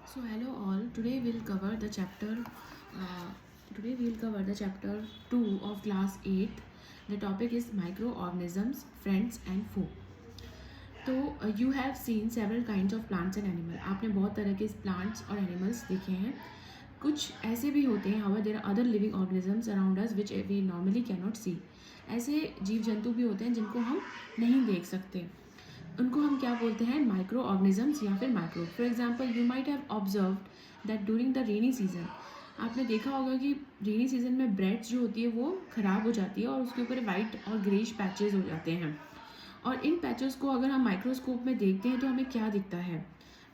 So hello all. Today we'll cover the chapter. Uh, Today we'll cover the chapter 2 of class 8. The topic is microorganisms, friends and foe. तो you have seen several kinds of plants and animal. आपने बहुत तरह के plants और animals देखे हैं. कुछ ऐसे भी होते हैं how there are other living organisms around us which we normally can not see. ऐसे जीव जंतु भी होते हैं जिनको हम नहीं देख सकते. उनको हम क्या बोलते हैं? माइक्रो ऑर्गेनिजम्स या फिर micro. For example you might have observe that during the rainy season आपने देखा होगा कि रेनी सीजन में ब्रेड्स जो होती है वो ख़राब हो जाती है और उसके ऊपर वाइट और ग्रेश पैचेस हो जाते हैं. और इन पैचेस को अगर हम माइक्रोस्कोप में देखते हैं तो हमें क्या दिखता है?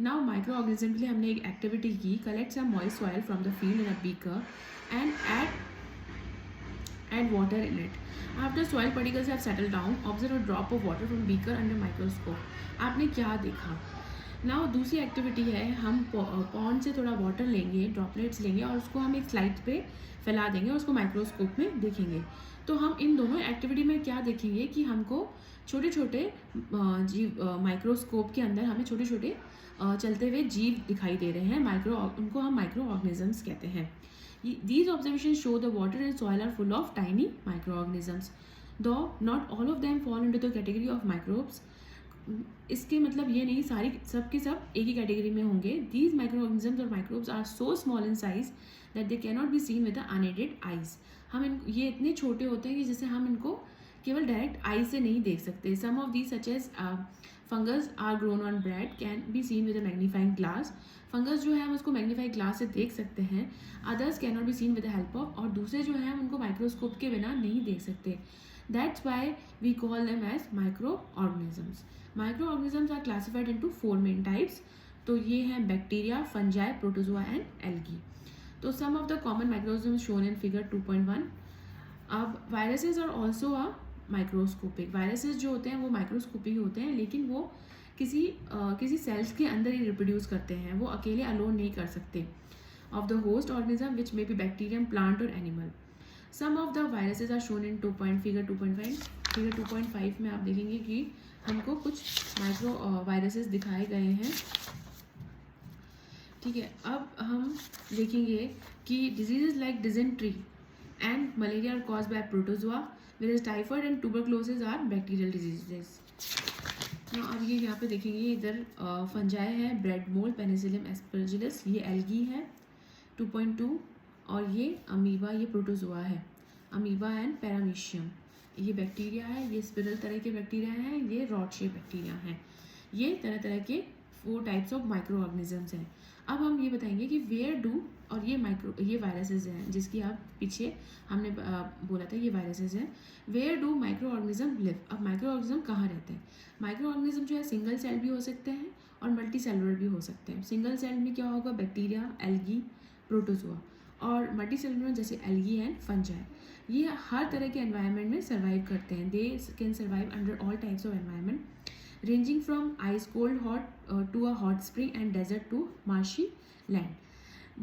नाउ माइक्रो ऑर्गेनिज्म के लिए हमने एक एक्टिविटी की. Collect some moist soil from the field in a beaker and add water in it. After soil particles have settled down, observe a drop of water from beaker under microscope. आपने क्या देखा? Now दूसरी activity है, हम pond से थोड़ा water लेंगे, droplets लेंगे और उसको हम एक स्लाइड पे फैला देंगे और उसको माइक्रोस्कोप में देखेंगे. तो हम इन दोनों एक्टिविटी में क्या देखेंगे कि हमको छोटे छोटे जीव माइक्रोस्कोप के अंदर हमें छोटे छोटे चलते हुए जीव दिखाई दे रहे हैं. उनको हम माइक्रो ऑर्गेनिजम्स कहते हैं. These observations show the water and soil are full of tiny microorganisms. Though not all of them fall into the category of microbes. इसके मतलब ये नहीं सारी सब के सब एक ही कैटेगरी में होंगे. These microorganisms और microbes are so small in size that they cannot be seen with the unaided eyes. ये इतने छोटे होते हैं कि जैसे हम इनको केवल डायरेक्ट आई से नहीं देख सकते. Some of these such as fungus are grown on bread can be seen with a magnifying glass. Fungus जो है हम उसको मैग्नीफाई ग्लास से देख सकते हैं. Others can not be seen with the help of, और दूसरे जो है हम उनको माइक्रोस्कोप के बिना नहीं देख सकते. That's why we call them as micro organisms. Micro organisms are classified into 4 main types. तो ये हैं bacteria, fungi, protozoa and algae. तो some of the common microorganisms shown in figure 2.1. अब viruses are also a microscopic. Viruses जो होते हैं वो microscopic होते हैं, लेकिन वो किसी सेल्स के अंदर ही रिप्रोड्यूस करते हैं. वो अकेले अलोन नहीं कर सकते. Of the host organism which may be bacterium, plant और animal. Some of the viruses are shown in figure 2.5. Figure 2.5 में आप देखेंगे कि हमको कुछ माइक्रो वायरसेस दिखाए गए हैं. ठीक है, अब हम देखेंगे कि diseases like dysentery and malaria are caused by protozoa, whereas typhoid and tuberculosis are bacterial diseases. अब ये यहाँ पे देखेंगे, इधर फंजाई है, ब्रेड मोल्ड, पेनिसिलियम एस्परजिलस, ये एल्गी है 2.2, और ये अमीबा, ये प्रोटोजोआ है. अमीबा एंड पैरामीशियम ये बैक्टीरिया है. ये स्पिरल तरह के बैक्टीरिया हैं. ये रॉड शेप बैक्टीरिया हैं. ये तरह तरह के 4 टाइप्स ऑफ माइक्रो ऑर्गेनिजम्स हैं. अब हम ये बताएंगे कि वेयर डू, और ये वायरसेस हैं जिसकी आप पीछे हमने बोला था ये वायरसेस हैं. Where do micro organism live. अब माइक्रो ऑर्गेनिज्म कहाँ रहते हैं? माइक्रो ऑर्गेनिज्म जो है सिंगल सेल भी हो सकते हैं और मल्टी सेलुलर भी हो सकते हैं. सिंगल सेल में क्या होगा? Bacteria, algae, protozoa. और मल्टी सेलुलर में जैसे एल्गी एंड फंजाई. ये हर तरह के एनवायरनमेंट में सर्वाइव करते हैं. They can survive under all types of environment ranging from ice cold hot to a hot spring and desert to marshy land.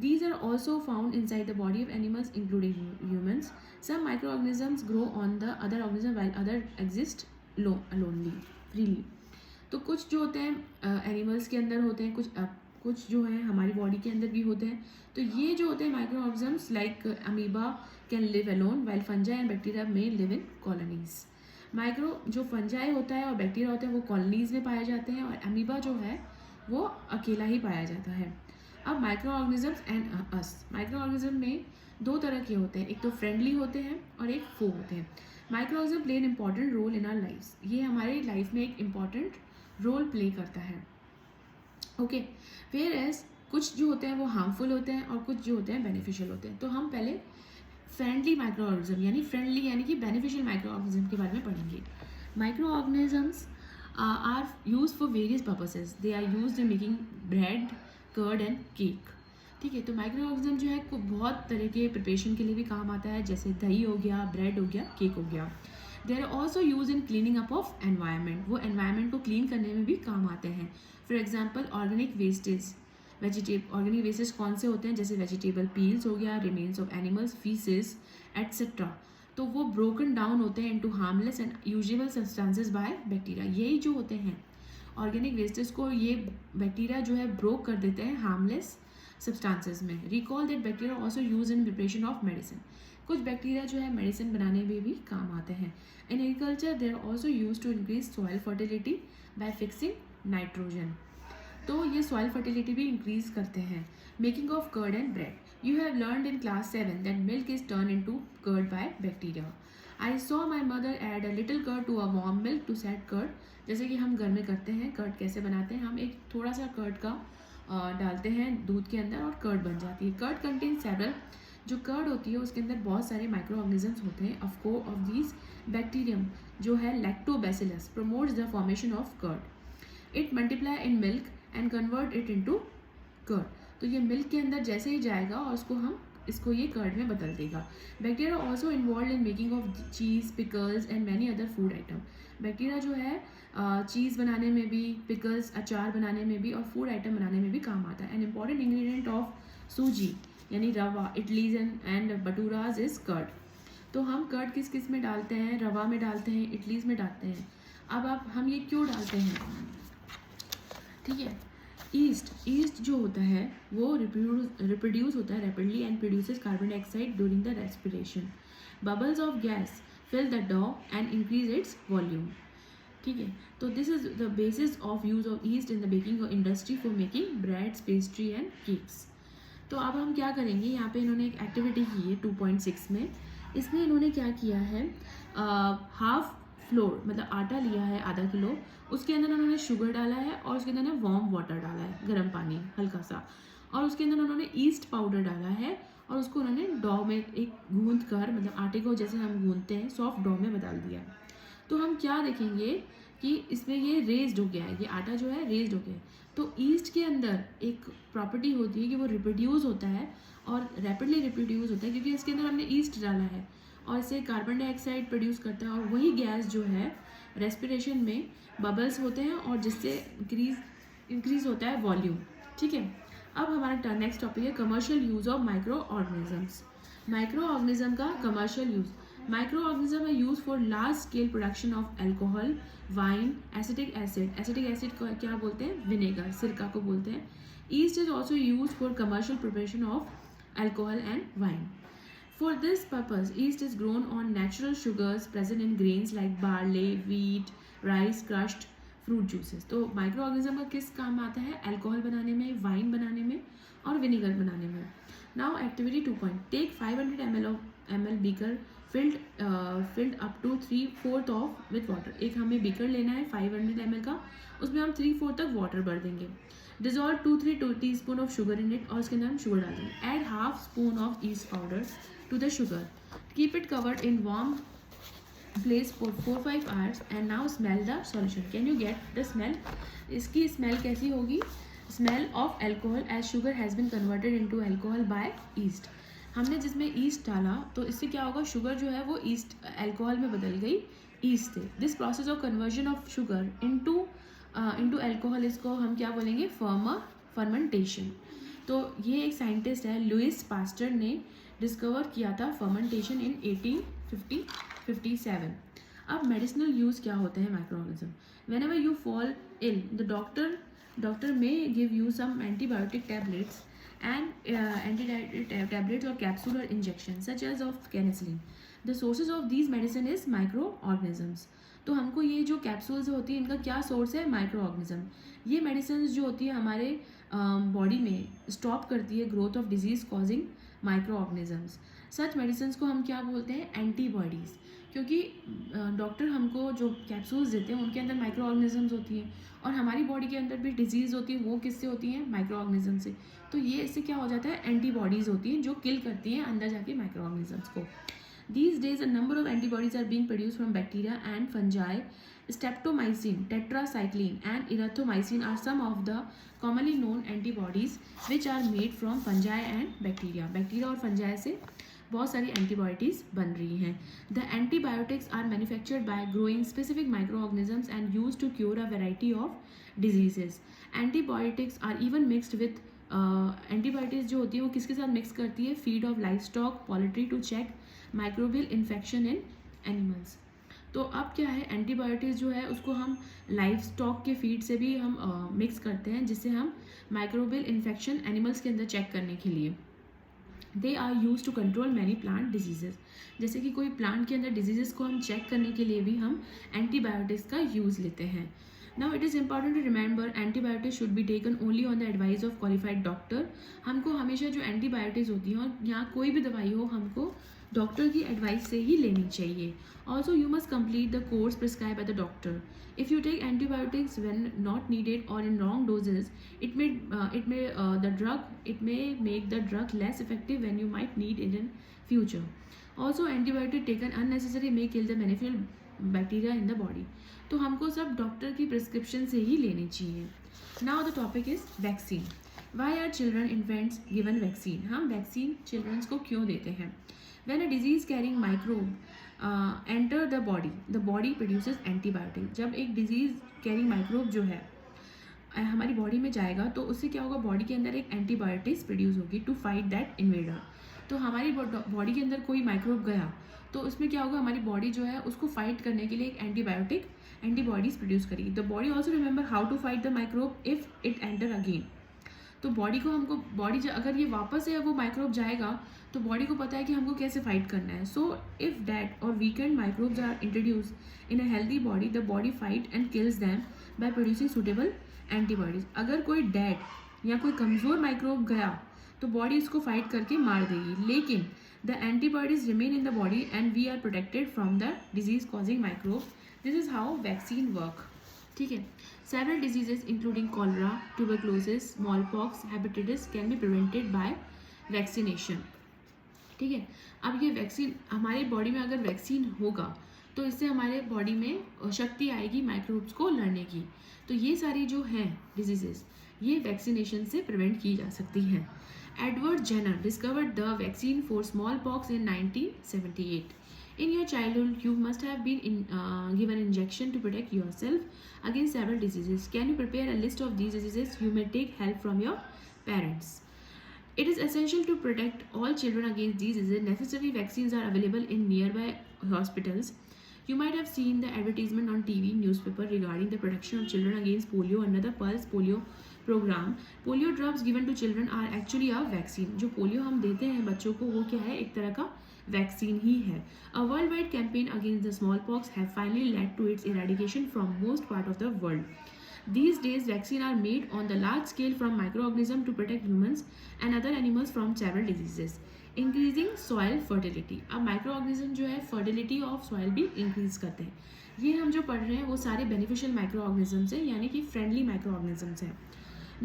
These are also found inside the body of animals including humans. Some microorganisms grow on the other organism while others exist lonely, freely. तो कुछ जो होते हैं animals के अंदर होते हैं, कुछ जो है हमारी बॉडी के अंदर भी होते हैं. तो ये जो होते हैं micro organisms like amoeba can live alone while fungi and bacteria may live in colonies. Micro जो फंजाई होता है और बैक्टीरिया होता है वो कॉलोनीज में पाए जाते हैं, और अमीबा जो है वो अकेला ही पाया जाता है. अब micro organisms and us. Micro organism में 2 तरह के होते हैं, एक तो फ्रेंडली होते हैं और एक फो होते हैं. Micro organism play an important role in our life. ये हमारे लाइफ में एक इम्पॉर्टेंट रोल प्ले करता है. ओके, वेयर एज कुछ जो होते हैं वो हार्मफुल होते हैं और कुछ जो होते हैं बेनिफिशियल होते हैं. तो हम पहले फ्रेंडली माइक्रो ऑर्गेनिज्म यानी कि बेनिफिशियल माइक्रो ऑर्गेनिज्म के बारे में पढ़ेंगे. Micro organisms are use for various purposes. They are use in making bread, curd and cake. ठीक है, तो माइक्रो ऑर्गेनिज्म जो है बहुत तरह के प्रिपरेशन के लिए भी काम आता है, जैसे दही हो गया, ब्रेड हो गया, केक हो गया. They are also use in cleaning up of environment. वो एनवायरनमेंट को क्लीन करने में भी काम आते हैं. For example organic wastage. Organic wastage कौन से होते हैं? जैसे वेजिटेबल पील्स हो गया, remains of animals, faeces etcetera. तो वो ब्रोकन डाउन होते हैं into harmless and usable substances by bacteria. यही जो होते हैं ऑर्गेनिक वेस्टेज को ये बैक्टीरिया जो है ब्रोक कर देते हैं हार्मलेस सब्सटेंसेस में. Recall that bacteria also use in preparation of medicine. कुछ बैक्टीरिया जो है मेडिसिन बनाने में भी काम आते हैं. In agriculture they are also use to increase soil fertility by fixing nitrogen. तो ये सॉइल फर्टिलिटी भी इंक्रीज करते हैं. Making of curd and bread. You have learned in class 7 that milk is turn into curd by bacteria. I saw my mother add a little curd to a warm milk to set curd. जैसे कि हम घर में करते हैं, curd कैसे बनाते हैं, हम एक थोड़ा सा कर्ड का डालते हैं दूध के अंदर और कर्ड बन जाती है. Curd contain several. जो कर्ड होती है उसके अंदर बहुत सारे माइक्रो ऑर्गेनिजम्स होते हैं. ऑफ दीज बैक्टीरियम जो है lactobacillus promotes the formation of curd. It multiply in milk and convert it into curd. तो ये मिल्क के अंदर जैसे ही जाएगा और इसको ये कर्ड में बदल देगा. Bacteria also involve in making of cheese, pickles and many other food item. Bacteria जो है चीज़ बनाने में भी, पिकल्स अचार बनाने में भी और फूड आइटम बनाने में भी काम आता है. एन इम्पॉर्टेंट इंग्रेडिएंट ऑफ सूजी यानी रवा, इडलीज एंड भटूराज इज कर्ड. तो हम कर्ड किस किस में डालते हैं? रवा में डालते हैं, इडलीज में डालते हैं. अब हम ये क्यों डालते हैं? ठीक है. ईस्ट जो होता है वो रिप्रोड्यूस होता है rapidly and produces carbon dioxide during the respiration. Bubbles of gas fill the dough and increase its volume. ठीक है. तो this is the basis of use of yeast in the baking industry for making breads, pastry and cakes. तो अब हम क्या करेंगे, यहाँ पे इन्होंने एक एक्टिविटी की है 2.6 में. इसमें इन्होंने क्या किया है, हाफ फ्लोर मतलब आटा लिया है आधा किलो, उसके अंदर उन्होंने शुगर डाला है और उसके अंदर वार्म वाटर डाला है, गर्म पानी हल्का सा, और उसके अंदर उन्होंने ईस्ट पाउडर डाला है और उसको उन्होंने डो में एक गूंद कर, मतलब आटे को जैसे हम गूंदते हैं सॉफ्ट डो में बदल दिया. तो हम क्या देखेंगे कि इसमें ये रेज्ड हो गया है, ये आटा जो है रेज्ड हो गया है. तो ईस्ट के अंदर एक प्रॉपर्टी होती है कि वो रिप्रोड्यूस होता है और रैपिडली रिप्रोड्यूस होता है क्योंकि इसके अंदर हमने ईस्ट डाला है और इससे कार्बन डाइऑक्साइड प्रोड्यूस करता है और वही गैस जो है रेस्पिरेशन में बबल्स होते हैं और जिससे इंक्रीज होता है वॉल्यूम. ठीक है. अब हमारा नेक्स्ट टॉपिक है commercial use of micro organisms. Micro organism का कमर्शियल यूज. माइक्रो ऑर्गेनिज्म है use for large scale production of alcohol, wine, acetic acid. Acetic acid को क्या बोलते हैं? विनेगर, सिरका को बोलते हैं. East is also use for commercial preparation of alcohol and wine. For this purpose, yeast is grown on natural sugars present in grains like barley, wheat, rice, crushed fruit juices. तो micro organism का किस काम आता है? Alcohol बनाने में, wine बनाने में और विनेगर बनाने में. Now activity 2. टेक 500 ml beaker filled up to 3/4 of with water. एक हमें बीकर लेना है 500 ml का, उसमें हम 3/4 तक वाटर भर देंगे. Dissolve 2-3 teaspoon of sugar in it और उसके अंदर हम शुगर डाल देंगे. Add half spoon of yeast powder to the sugar. Keep it covered in warm place for 4-5 hours and now smell the solution. Can you get the smell? इसकी smell कैसी होगी? Smell of alcohol as sugar has been converted into alcohol by yeast. हमने जिसमें east डाला तो इससे क्या होगा, शुगर जो है वो ईस्ट अल्कोहल में बदल गई ईस्ट से. This process of conversion of sugar into alcohol, इसको हम क्या बोलेंगे? फर्मेंटेशन. तो ये एक साइंटिस्ट है लुइस पास्टर ने डिस्कवर किया था फर्मेंटेशन इन 1857. अब मेडिसिनल यूज़ क्या होते हैं micro organism? Whenever you fall ill the doctor may give you some antibiotic tablets and antidiarrheal tablets or capsule or injection such as of penicillin. The sources of these medicine is microorganisms. तो हमको ये जो capsules होती है इनका क्या source है? Micro organism. ये मेडिसिन जो होती है हमारे बॉडी में स्टॉप करती है growth of disease causing micro organisms. Such medicine को हम क्या बोलते हैं? एंटीबॉडीज़. क्योंकि डॉक्टर हमको जो कैप्सूल्स देते हैं उनके अंदर माइक्रो ऑर्गेनिजम्स होती हैं और हमारी बॉडी के अंदर भी डिजीज़ होती है, वो किससे होती हैं? माइक्रो ऑर्गेनिज्म से. तो ये इससे क्या हो जाता है? एंटीबॉडीज़ होती हैं जो किल करती हैं अंदर जाके माइक्रो ऑर्गेनिजम्स को. These days, a number of antibodies are being produced from bacteria and fungi. Streptomycin, tetracycline, and erythromycin are some of the commonly known antibodies which are made from fungi and bacteria. Bacteria और fungi से बहुत सारी antibiotics बन रही हैं. The antibiotics are manufactured by growing specific microorganisms and used to cure a variety of diseases. Antibiotics are even mixed with antibiotics जो होती है वो किसके साथ मिक्स करती है? Feed of livestock, poultry to check microbial infection in animals. तो अब क्या है, एंटीबायोटिक्स जो है उसको हम लाइव स्टॉक के फीड से भी हम मिक्स करते हैं, जिससे हम माइक्रोबियल इन्फेक्शन एनिमल्स के अंदर चेक करने के लिए। They are use to control many plant diseases. जैसे कि कोई प्लांट के अंदर डिजीजेस को हम चेक करने के लिए भी हम एंटीबायोटिक्स का यूज़ लेते हैं। Now it is important to remember antibiotics should be taken only on the advice of qualified doctor. हमको हमेशा जो एंटीबायोटिक्स होती हैं और यहाँ कोई भी दवाई हो, हमको डॉक्टर की एडवाइस से ही लेनी चाहिए। Also you must complete the course prescribe by the doctor. If you take antibiotics when not needed or in wrong doses, it may make the drug less effective when you might need it in future. Also, antibiotic taken unnecessary may kill the beneficial bacteria in the body. तो हमको सब doctor की prescription से ही लेनी चाहिए। Now the topic is vaccine. Why are children infants given vaccine? हम vaccine children's को क्यों देते हैं? When a disease carrying microbe enter the body produces antibiotic. जब एक डिजीज कैरिंग माइक्रोब जो है हमारी बॉडी में जाएगा तो उससे क्या होगा, बॉडी के अंदर एक एंटीबायोटिक्स प्रोड्यूस होगी टू फाइट दैट इन्वेडर। तो हमारी बॉडी के अंदर कोई माइक्रोब गया तो उसमें क्या होगा, हमारी बॉडी जो है उसको फाइट करने के लिए एक एंटीबॉडीज प्रोड्यूस करेगी। The body also remember how to fight the microbe if it enter again. तो बॉडी अगर ये वापस से वो माइक्रोब जाएगा तो बॉडी को पता है कि हमको कैसे फाइट करना है। So if dead or weakened microbes are introduce in a healthy body, the body fight and kills them by producing suitable antibodies. अगर कोई डेड या कोई कमज़ोर माइक्रोब गया तो बॉडी उसको फाइट करके मार देगी, लेकिन the antibodies remain in the body and we are protected from the disease causing microbe. This is how vaccine work. ठीक है, several diseases including cholera, tuberculosis, smallpox, hepatitis can be prevented by vaccination. ठीक है, अब ये vaccine हमारे body में अगर vaccine होगा तो इससे हमारे बॉडी में शक्ति आएगी माइक्रोब्स को लड़ने की। तो ये सारी जो हैं डिजीजेस ये वैक्सीनेशन से प्रिवेंट की जा सकती हैं। Edward Jenner discovered the vaccine for smallpox in 1978. In your childhood, you must have been given injection to protect yourself against several diseases. Can you prepare a list of these diseases? You may take help from your parents. It is essential to protect all children against these diseases. Necessary vaccines are available in nearby hospitals. You might have seen the advertisement on TV, newspaper regarding the protection of children against polio under the Pulse Polio program. Polio drops given to children are actually a vaccine. जो polio हम देते हैं बच्चों को वो क्या है, एक तरह का वैक्सीन ही है। A worldwide campaign against the smallpox have finally led to its eradication from most part of the world. These days, vaccines are made on the large scale from microorganisms to protect humans and other animals from several diseases. Increasing soil fertility. अब microorganism जो है fertility of soil भी increase करते हैं। ये हम जो पढ़ रहे हैं वो सारे बेनिफिशियल माइक्रोऑर्गेनिज्म्स हैं, यानी कि फ्रेंडली माइक्रोऑर्गेनिज्म्स हैं।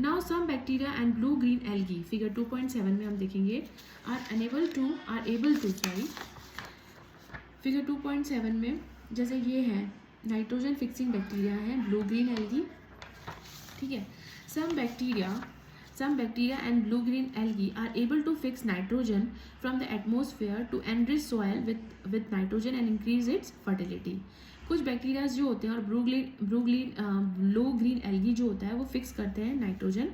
Now some bacteria and blue-green algae, figure 2.7 में हम देखेंगे, are able to figure 2.7 में जैसे ये है नाइट्रोजन फिक्सिंग बैक्टीरिया है, blue-green algae। ठीक है, some bacteria and blue-green algae are able to fix nitrogen from the atmosphere to enrich soil with nitrogen and increase its fertility. कुछ bacterias जो होते हैं और ब्लू ग्रीन एल्गी जो होता है वो फिक्स करते हैं नाइट्रोजन,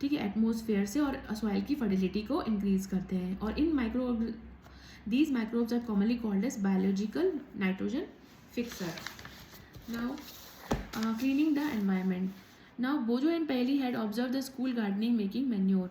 ठीक है, एटमॉस्फेयर से और सॉइल की फर्टिलिटी को इंक्रीज करते हैं। और these microbes are commonly called as biological nitrogen fixer. Now, cleaning the environment. Now, Bojo and Paley had observed the school gardening making manure.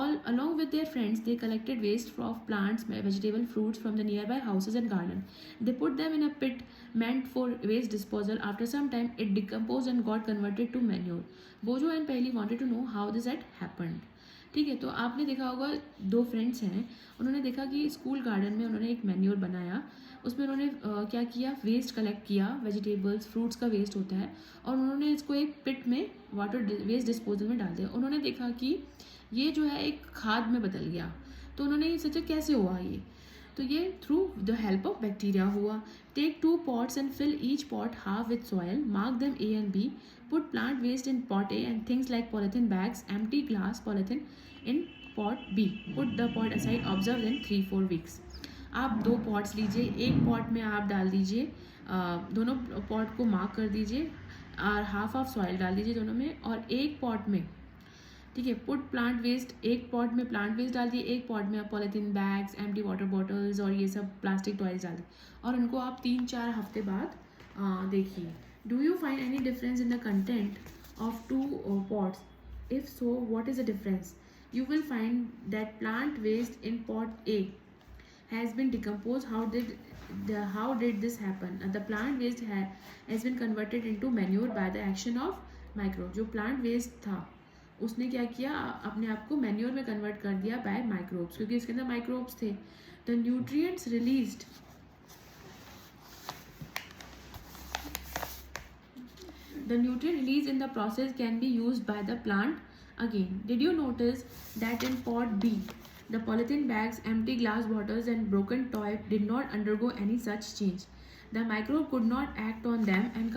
Along with their friends, they collected waste of plants, vegetable, fruits from the nearby houses and garden. They put them in a pit meant for waste disposal. After some time, it decomposed and got converted to manure. Bojo and Paley wanted to know how this had happened. ठीक है, तो आपने देखा होगा दो friends हैं, उन्होंने देखा कि स्कूल गार्डन में उन्होंने एक मैन्योर बनाया। उसमें उन्होंने क्या किया, वेस्ट कलेक्ट किया, वेजिटेबल्स फ्रूट्स का वेस्ट होता है, और उन्होंने इसको एक पिट में वाटर वेस्ट डिस्पोजल में डाल दिया। उन्होंने देखा कि ये जो है एक खाद में बदल गया। तो उन्होंने ये सोचा कैसे हुआ ये, तो ये through the help of bacteria हुआ। Take 2 pots and fill each pot half with soil. Mark them A and B. Put plant waste in pot A and things like polythene bags, empty glass, polythene in pot B. Put the pot aside. Observe in 3-4 weeks. आप 2 pots लीजिए, एक pot में आप डाल दीजिए, दोनों pot को mark कर दीजिए और हाफ ऑफ सॉइल डाल दीजिए दोनों में, और एक pot में ठीक है, पुट प्लांट वेस्ट, एक पॉट में प्लांट वेस्ट डाल दिए, एक पॉट में आप polythene bags, empty water bottles और ये सब प्लास्टिक टॉयज डाल दिए और उनको आप 3-4 हफ्ते बाद देखिए. Do you find any difference in the content of two pots? If so, what is the difference? You will find that plant waste in pot A has been decomposed. How did this happen? The plant waste has been converted into manure by the action of microbes. जो plant waste था उसने क्या किया, अपने आप को manure में convert कर दिया बाय माइक्रोब्स, क्योंकि इसके अंदर माइक्रोब्स थे. The nutrients released The nutrient released in the process can be used by the plant again. Did you notice that in pot B, the polythene bags, empty glass bottles and broken toy did not undergo any such change? The microbe could not act on them and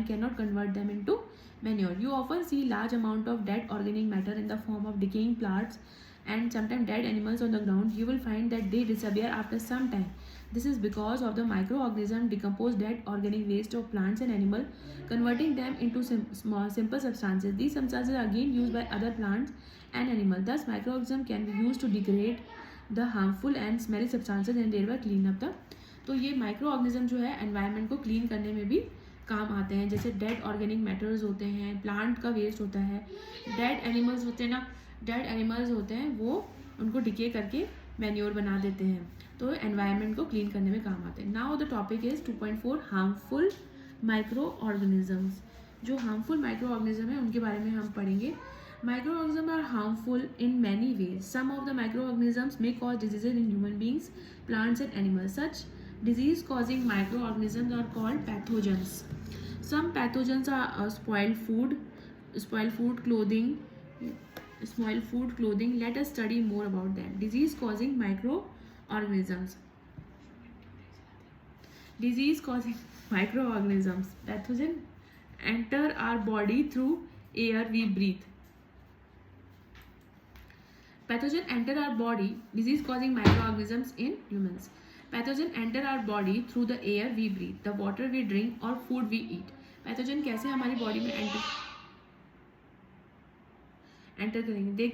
cannot convert them into manure. You often see large amount of dead organic matter in the form of decaying plants and sometimes dead animals on the ground. You will find that they disappear after some time. This is because of the microorganism decompose dead organic waste of plants and animals, converting them into small simple substances. These substances are again used by other plants and animals. Thus, microorganism can be used to degrade the harmful and smelly substances and thereby clean up the. तो ये micro organism जो है environment को clean करने में भी काम आते हैं. जैसे डेड ऑर्गेनिक मैटर्स होते हैं, प्लांट का वेस्ट होता है, डेड एनिमल्स होते हैं ना, डेड एनिमल्स होते हैं वो उनको डिके करके मैन्योर बना देते हैं, तो एनवायरनमेंट को क्लीन करने में काम आते हैं. Now the topic is 2.4 harmful micro organisms. जो हार्मफुल माइक्रो ऑर्गेनिज्म है उनके बारे में हम पढ़ेंगे. Micro organism are harmful in many ways. Some of the micro organisms may cause diseases in human beings, plants and animals. Such disease causing microorganisms are called pathogens. Some pathogens are spoiled food, clothing. Let us study more about them. Disease causing microorganisms. Pathogen enter our body through air we breathe. Pathogen enter our body. Disease causing microorganisms in humans. Pathogen enter our body through the air we breathe, the water we drink or food we eat. Pathogen कैसे हमारी body में enter करेंगे? They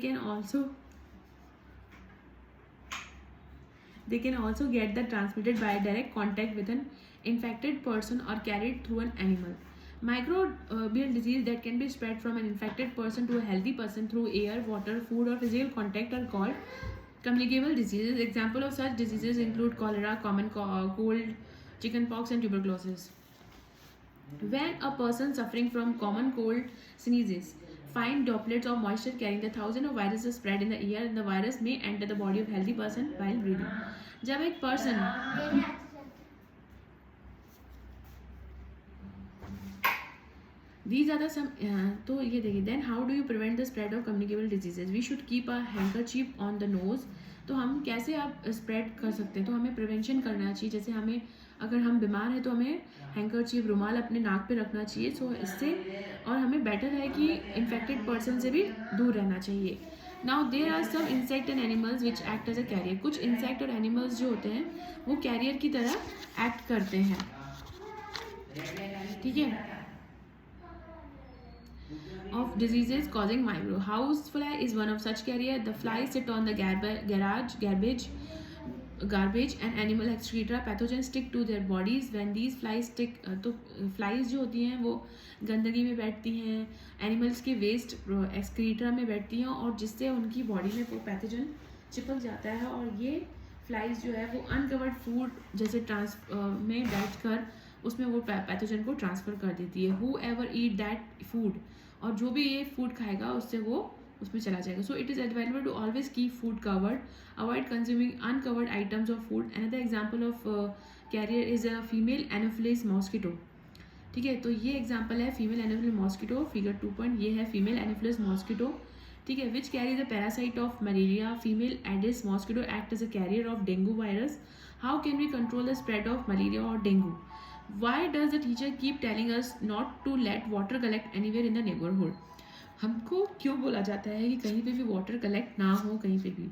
can also get the transmitted by direct contact with an infected person or carried through an animal. Microbial disease that can be spread from an infected person to a healthy person through air, water, food or physical contact are called communicable diseases. Example of such diseases include cholera, common cold, chickenpox and tuberculosis. When a person suffering from common cold sneezes, fine droplets of moisture carrying the thousands of viruses spread in the air and the virus may enter the body of healthy person while breathing. जब एक person These are the some तो ये देखिए. Then how do you prevent the spread of communicable diseases? We should keep a handkerchief on the nose. तो हम कैसे आप spread कर सकते हैं? तो हमें प्रिवेंशन करना चाहिए. जैसे हमें अगर हम बीमार हैं तो हमें हैंकरचीफ, रुमाल अपने नाक पे रखना चाहिए. सो इससे और हमें बेटर है कि इन्फेक्टेड पर्सन से भी दूर रहना चाहिए. Now there are some insect and animals which act as a carrier. कुछ इंसेक्ट और एनिमल्स जो होते हैं वो कैरियर की तरह एक्ट करते हैं. ठीक है. Of diseases causing micro. Housefly is one of such carrier. The flies sit on the garbage and animal excreta. Pathogens stick to their bodies. When these flies stick, तो flies जो होती हैं वो गंदगी में बैठती हैं, एनिमल्स के वेस्ट एक्सक्रीटा में बैठती हैं और जिससे उनकी बॉडी में वो पैथोजन चिपक जाता है. और ये फ्लाइज जो है वो अनकवर्ड फूड जैसे में बैठकर उसमें वो पैथोजन को ट्रांसफ़र कर देती है. Who ever eat that food, और जो भी ये फूड खाएगा उससे वो उसमें चला जाएगा. So it is advisable to always keep food covered. Avoid consuming uncovered items of food. Another example of carrier is a female anopheles mosquito. ठीक है. तो ये एग्जाम्पल है फीमेल एनोफिलिस मॉस्किटो. फिगर 2. ये है फीमेल एनोफिलिस मॉस्किटो. ठीक है. Which carries the parasite of malaria. Female aedes mosquito act as a carrier of dengue virus. How can we control the spread of malaria और dengue? Why does the teacher keep telling us not to let water collect anywhere in the neighborhood? हमको क्यों बोला जाता है कि कहीं पे भी वाटर कलेक्ट ना हो कहीं पे भी?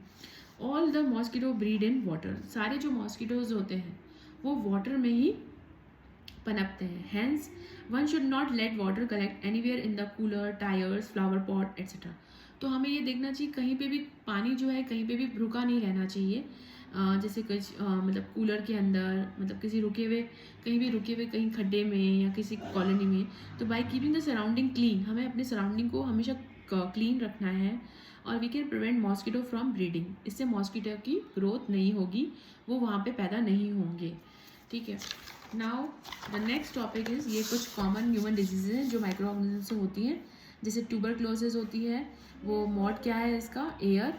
All the mosquito breed in water. सारे जो मॉस्किटोज होते हैं वो वाटर में ही पनपते हैं. Hence, one should not let water collect anywhere in the cooler, tires, flower pot, etc. तो हमें ये देखना चाहिए कहीं पे भी पानी जो है कहीं पे भी रुका नहीं रहना चाहिए। जैसे कुछ मतलब कूलर के अंदर, मतलब किसी रुके हुए कहीं भी रुके हुए कहीं खड्डे में या किसी कॉलोनी में। तो by keeping the surrounding clean, हमें अपने सराउंडिंग को हमेशा क्लीन रखना है। और we can prevent mosquito from breeding, इससे मॉस्किटो की ग्रोथ नहीं होगी, वो वहाँ पे पैदा नहीं होंगे। ठीक है, now the next topic is, ये कुछ कॉमन ह्यूमन डिजीजेज हैं जो माइक्रो ऑर्गेनिज्म से होती हैं। जैसे ट्यूबरक्लोसिस होती है, वो मॉड क्या है इसका, एयर।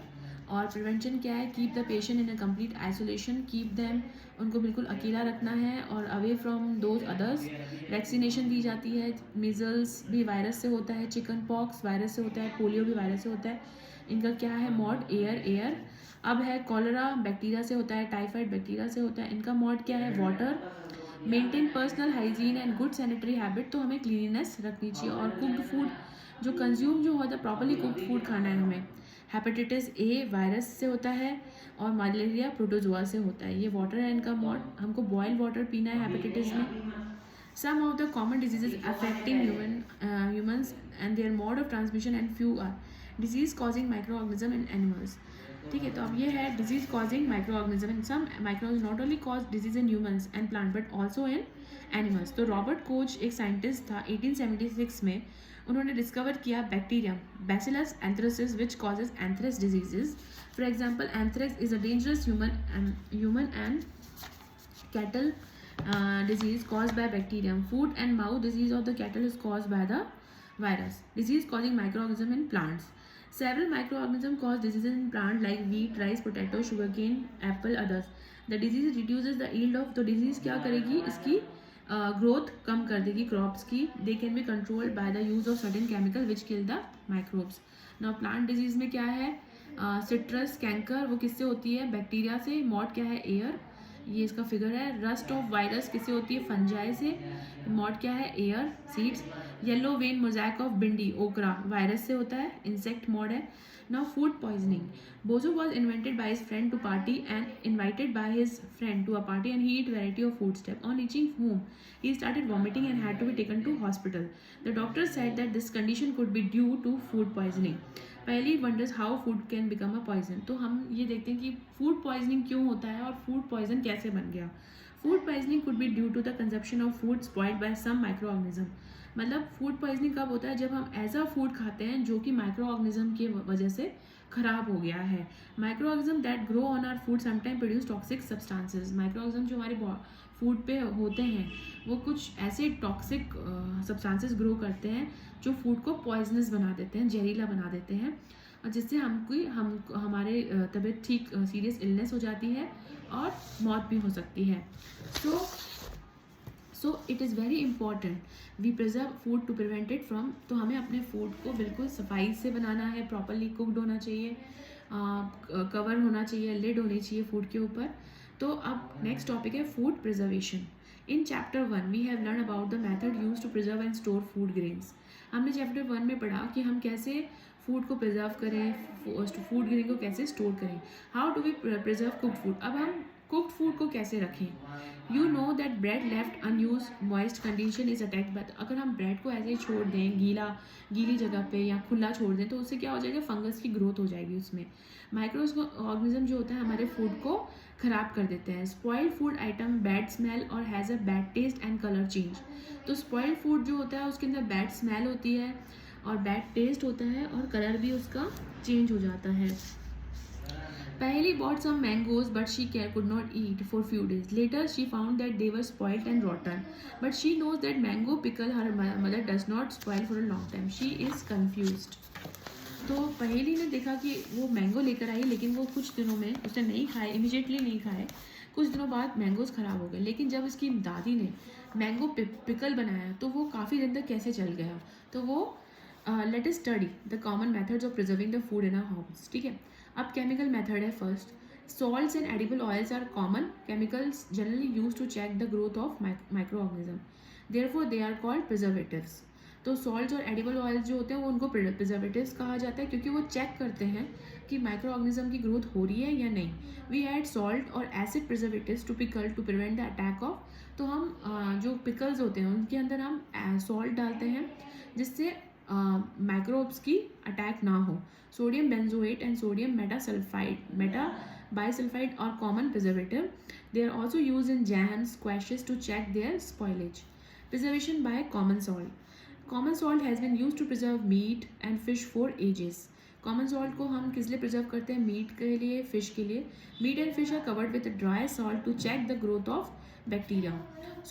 और प्रिवेंशन क्या है, keep the patient in a complete isolation, keep them, उनको बिल्कुल अकेला रखना है और away from those others. Vaccination दी जाती है, मीजल्स भी वायरस से होता है, चिकन पॉक्स वायरस से होता है, पोलियो भी वायरस से होता है। इनका क्या है मॉड, एयर। अब है कॉलरा, बैक्टीरिया से होता है, टाइफाइड बैक्टीरिया से होता है, इनका मॉड क्या है, water. Maintain personal hygiene and good sanitary habit, तो हमें क्लीनिनेस रखनी चाहिए। और कुक्ड फूड जो कंज्यूम जो होता है, प्रॉपरली कुक्ड फूड खाना है हमें। हेपेटाइटिस ए वायरस से होता है और मलेरिया प्रोटोजोआ से होता है। ये वाटर है इनका मॉड, हमको बॉयल वाटर पीना है हेपेटाइटिस में। Some of the common diseases affecting humans and their mode of transmission and few are disease causing microorganism in animals। ठीक है, तो अब ये है disease causing micro organism in some micro not only cause disease in humans and plant but also in animals. तो Robert Koch एक scientist था 1876 में, उन्होंने डिस्कवर किया bacterium bacillus anthracis which causes anthrax diseases. For example anthrax is a dangerous human and cattle disease caused by bacterium. Foot and mouth disease of the cattle is caused by the virus. Disease causing microorganism in plants. Several microorganisms cause diseases in plant like wheat, rice, potato, sugarcane, apple, others. The disease reduces the yield of, तो disease क्या करेगी, इसकी growth कम कर देगी crops की। They can be controlled by the use of certain chemical which kill the microbes. Now plant disease में क्या है, सिट्रस कैंकर, वो किससे होती है, बैक्टीरिया से। मॉड क्या है, एयर, ये इसका फिगर है। रस्ट ऑफ वायरस किससे होती है, फंजाई से। मॉड क्या है, air, seeds. Yellow vein mosaic of bhindi, okra, virus से होता है, इंसेक्ट मॉड है। Now food poisoning, Boojho was invented by his friend to party and invited by his friend to a party and he eat variety of food step. On reaching home he started vomiting and had to be taken to hospital. The doctor said that this condition could be due to food poisoning. पहली wonders how food can become a poison। तो हम ये देखते हैं कि food poisoning क्यों होता है और फूड पॉइजन कैसे बन गया। Food poisoning could be due to the consumption of food spoiled by some micro organism. मतलब फूड पॉइजनिंग कब होता है, जब हम ऐसा फूड खाते हैं जो कि माइक्रो ऑर्गेनिज्म की वजह से खराब हो गया है। Micro organism that grow on our food sometime produce toxic substances. Micro organism जो हमारे फूड पे होते हैं वो कुछ ऐसे टॉक्सिक सब्सटेंसेस ग्रो करते हैं जो फूड को पॉइजनस बना देते हैं, जहरीला बना देते हैं, और जिससे हमारे तबीयत ठीक सीरियस इलनेस हो जाती है और मौत भी हो सकती है। So it is very important we preserve food to prevent it from. तो हमें अपने फूड को बिल्कुल सफाई से बनाना है, प्रॉपरली कुकड होना चाहिए, कवर होना चाहिए, लिड होनी चाहिए फूड के ऊपर। तो अब नेक्स्ट टॉपिक है food preservation. In chapter 1 we have learn about the method use to preserve and store food grains. हमने चैप्टर 1 में पढ़ा कि हम कैसे फूड को प्रिजर्व करें, फूड ग्रेन को कैसे स्टोर करें। How do we preserve cooked food. अब हम कुक्ड फूड को कैसे रखें। You know that bread left unused moist condition is attacked by. अगर हम ब्रेड को ऐसे ही छोड़ दें गीली जगह पे या खुला छोड़ दें तो उससे क्या हो जाएगा, फंगस की ग्रोथ हो जाएगी उसमें। माइक्रो ऑर्गेनिज्म जो होता है हमारे फूड को खराब कर देते हैं। Spoiled food item bad smell और has a bad taste and colour change. तो स्पॉइल्ड फूड जो होता है उसके अंदर बैड स्मेल होती है और बैड टेस्ट होता है और कलर भी उसका चेंज हो जाता है। Paheli bought some mangoes but she could not eat for few days. Later she found that they were spoiled and rotten. But she knows that mango pickle her mother does not spoil for a long time. She is confused. तो पहेली ने देखा कि वो mango लेकर आई लेकिन वो कुछ दिनों में उसने नहीं खाए, इमीडिएटली नहीं खाए, कुछ दिनों बाद मैंगोज ख़राब हो गए। लेकिन जब इसकी दादी ने मैंगो पिकल बनाया तो वो काफ़ी दिन तक कैसे चल गया। तो वो let us study the common methods of preserving the food in our homes. ठीक है, अब केमिकल मेथड है। First, salts and edible oils are common chemicals generally use to check the growth of micro organism, therefore they are called preservatives. तो salts और edible oils जो होते हैं वो उनको प्रिजर्वेटिव्स कहा जाता है क्योंकि वो चेक करते हैं कि माइक्रो ऑर्गेनिज्म की ग्रोथ हो रही है या नहीं। We add salt or acid preservatives to pickle to prevent the attack of. तो हम जो पिकल्स होते हैं उनके अंदर हम सॉल्ट डालते हैं जिससे माइक्रोब्स की अटैक ना हो. Sodium benzoate and sodium Meta bisulfide are common preservative. They are also used in jams, squashes to check their spoilage. Preservation by common salt. Common salt has been used to preserve meat and fish for ages. Common salt को हम किस लिए preserve करते हैं? Meet के लिए, fish के लिए. Meat and fish are covered with dry salt to check the growth of bacteria.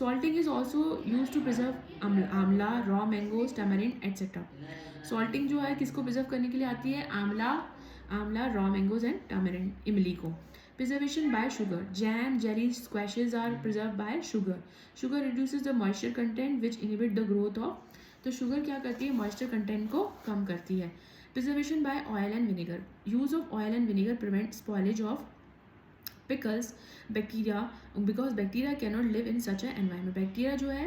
Salting is also used to preserve आंवला, raw mangoes, tamarind, etc. Salting जो है किसको प्रिजर्व करने के लिए आती है? आंवला, raw mangoes and tamarind, इमली को. Preservation by sugar. Jam, jellies, squashes are preserved by sugar. Sugar reduces the moisture content which inhibit the growth of. तो शुगर क्या करती है? मॉइस्चर कंटेंट को कम करती है. Preservation by oil and vinegar. Use of oil and vinegar prevent spoilage of pickles, bacteria, because bacteria can not live in such a environment. Bacteria जो है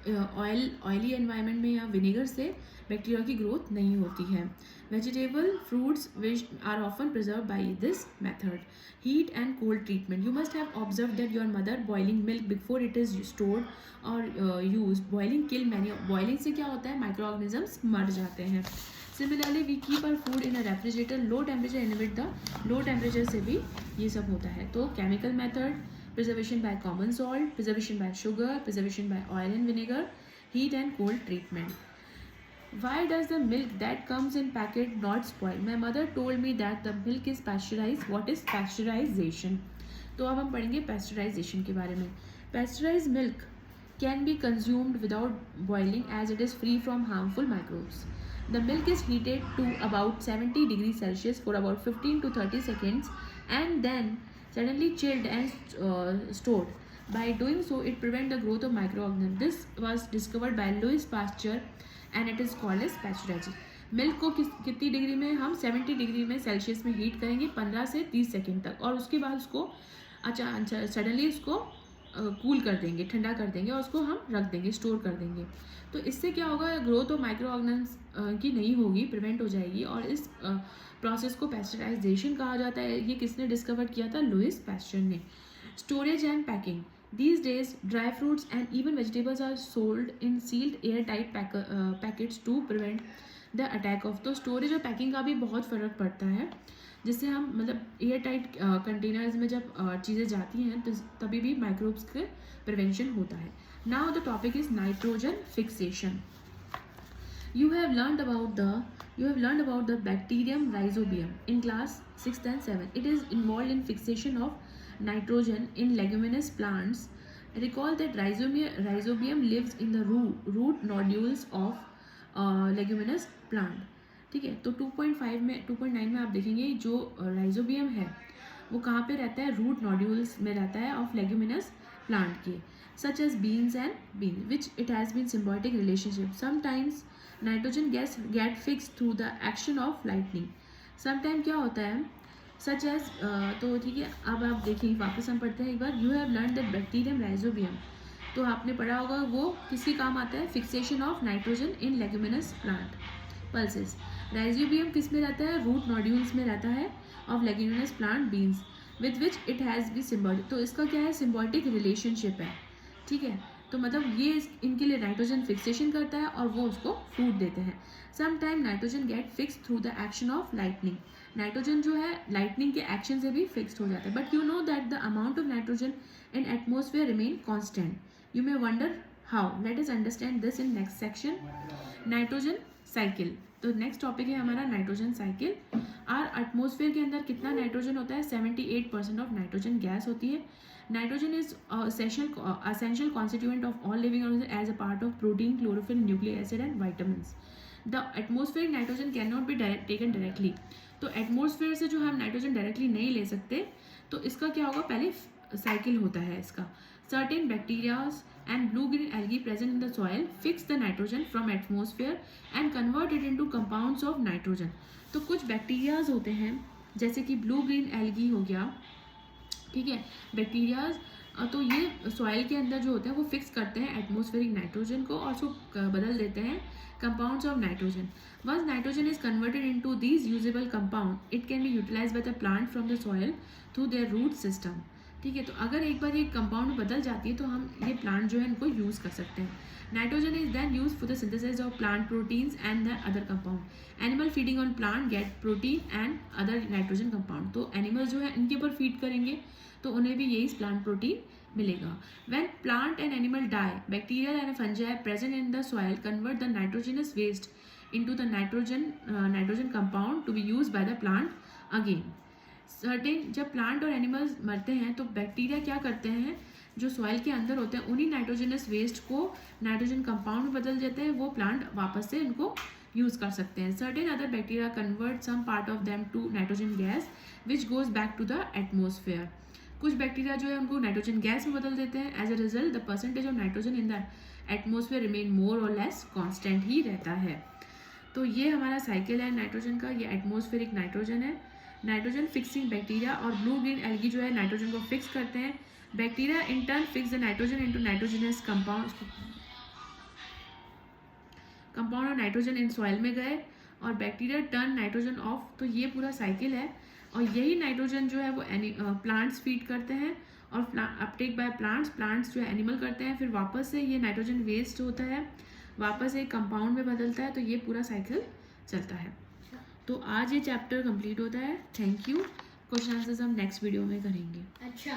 ऑयली एनवायरमेंट में या विनेगर से बैक्टीरिया की ग्रोथ नहीं होती है. Vegetable fruits which are often preserve by this method. Heat and cold treatment. You must have observe that your mother boiling milk before it is stored or use. Boiling kill many. Boiling से क्या होता है? Micro organisms मर जाते हैं. Similarly we keep our food in a refrigerator. Low temperature inhibit the. Low temperature से भी ये सब होता है. तो chemical method, preservation by common salt, preservation by sugar, preservation by oil and vinegar, heat and cold treatment. Why does the milk that comes in packet not spoil? My mother told me that the milk is pasteurized. What is pasteurization? तो अब हम पढ़ेंगे pasteurization के बारे में. Pasteurized milk can be consumed without boiling as it is free from harmful microbes. The milk is heated to about 70 degrees Celsius for about 15 to 30 seconds and then suddenly chilled and stored. By doing so, it prevents the growth of microorganisms. This was discovered by Louis Pasteur and it is called as pasteurization. Milk को कितनी degree में? हम 70 degree में Celsius में heat करेंगे 15 से 30 second तक और उसके बाद उसको सडनली उसको कूल कर देंगे, ठंडा कर देंगे और उसको हम रख देंगे, स्टोर कर देंगे. तो इससे क्या होगा? ग्रोथ ऑफ माइक्रो ऑर्गेनिजम्स की नहीं होगी, प्रिवेंट हो जाएगी. और इस प्रोसेस को पेस्चराइजेशन कहा जाता है. ये किसने डिस्कवर किया था? लुइस पैस्चर ने. Storage and packing. These days, dry fruits and even vegetables are sold in sealed airtight packets to prevent the attack of. तो स्टोरेज और पैकिंग का भी बहुत फ़र्क पड़ता है, जिससे हम मतलब एयर टाइट कंटेनर्स में जब चीज़ें जाती हैं तो तभी भी माइक्रोब्स के प्रिवेंशन होता है. Now the topic is nitrogen fixation. You have learned about the bacterium rhizobium in class 6th and 7th. It is involved in fixation of nitrogen in leguminous plants. Recall that rhizobium lives in the root nodules of leguminous plant. ठीक है. तो 2.9 में आप देखेंगे जो rhizobium है वो कहाँ पे रहता है? रूट नोड्यूल्स में रहता है ऑफ लेग्यूमिनस प्लांट के, such as beans, which it has been symbiotic relationship. Sometimes nitrogen get fixed through the action of lightning. Sometimes क्या होता है? such as तो ठीक है. अब आप देखिए, वापस हम पढ़ते हैं एक बार. You have learned that bacterium rhizobium. तो आपने पढ़ा होगा वो किसके काम आता है? Fixation of nitrogen in leguminous plant pulses. Rhizobium किस में रहता है? रूट नोड्यूल्स में रहता है of leguminous plant beans with which it has be symbiotic. तो इसका क्या है? सिम्बॉटिक रिलेशनशिप है. ठीक है. तो मतलब ये इनके लिए नाइट्रोजन फिक्सेशन करता है और वो उसको फूड देते हैं. Sometime nitrogen get fix through the action of lightning. Nitrogen जो है लाइटनिंग के एक्शन से भी फिक्स्ड हो जाता है. But you know that the amount of nitrogen in atmosphere remain constant. You may wonder how. Let us understand this in next section. Nitrogen cycle. तो next topic है हमारा नाइट्रोजन साइकिल. आर एटमोसफेयर के अंदर कितना nitrogen होता है? 78% of nitrogen gas होती है. Nitrogen is essential constituent of all living organisms as a part of protein, chlorophyll, nucleic acid and vitamins. The atmospheric nitrogen cannot be taken directly. तो atmosphere से जो हम नाइट्रोजन डायरेक्टली नहीं ले सकते, तो इसका क्या होगा? पहले साइकिल होता है इसका. Certain bacteria and blue-green algae present in the soil fix the nitrogen from atmosphere and convert it into compounds of nitrogen. तो कुछ बैक्टीरियाज होते हैं जैसे कि ब्लू ग्रीन एल्गी हो गया. ठीक है. बैक्टीरियाज तो ये सॉइल के अंदर जो होते हैं वो फिक्स करते हैं एटमोस्फेरिक नाइट्रोजन को और उसको बदल देते हैं compounds of nitrogen. Once nitrogen is converted into these usable compound, it can be utilised by the plant from the soil through their root system. ठीक है, तो अगर एक बार ये कंपाउंड में बदल जाती है तो हम ये प्लांट जो है इनको यूज़ कर सकते हैं. Nitrogen is then use for the synthesis of plant proteins and the other compound. Animal feeding on plant get protein and other nitrogen compound. तो एनिमल जो है इनके ऊपर फीड करेंगे तो उन्हें भी यही प्लांट प्रोटीन मिलेगा. When plant and animal die, bacteria and fungi present in the soil convert the nitrogenous waste into the nitrogen compound to be used by the plant again. Certain जब plant और animals मरते हैं तो bacteria क्या करते हैं, जो soil के अंदर होते हैं उन्हीं नाइट्रोजनस वेस्ट को नाइट्रोजन कंपाउंड में बदल देते हैं. वो प्लांट वापस से इनको यूज़ कर सकते हैं. Certain other bacteria convert some part of them to nitrogen gas which goes back to the atmosphere. कुछ बैक्टीरिया जो है उनको नाइट्रोजन गैस में बदल देते हैं. As a result the percentage of nitrogen in the atmosphere remain more or less constant ही रहता है. तो ये हमारा साइकिल है नाइट्रोजन का. ये एटमोसफेरिक नाइट्रोजन है. नाइट्रोजन फिक्सिंग बैक्टीरिया और ब्लू ग्रीन एल्गी जो है नाइट्रोजन को फिक्स करते हैं. Bacteria in turn fix the nitrogen into nitrogenous compound और नाइट्रोजन इन सॉइल में गए और बैक्टीरिया टर्न नाइट्रोजन ऑफ. तो ये पूरा साइकिल है और यही नाइट्रोजन जो है वो प्लांट्स फीड करते हैं और अपटेक बाय प्लांट्स जो है एनिमल करते हैं. फिर वापस से ये नाइट्रोजन वेस्ट होता है, वापस एक कंपाउंड में बदलता है. तो ये पूरा साइकिल चलता है. तो आज ये चैप्टर कंप्लीट होता है. Thank you. क्वेश्चन आंसर्स हम नेक्स्ट वीडियो में करेंगे. अच्छा.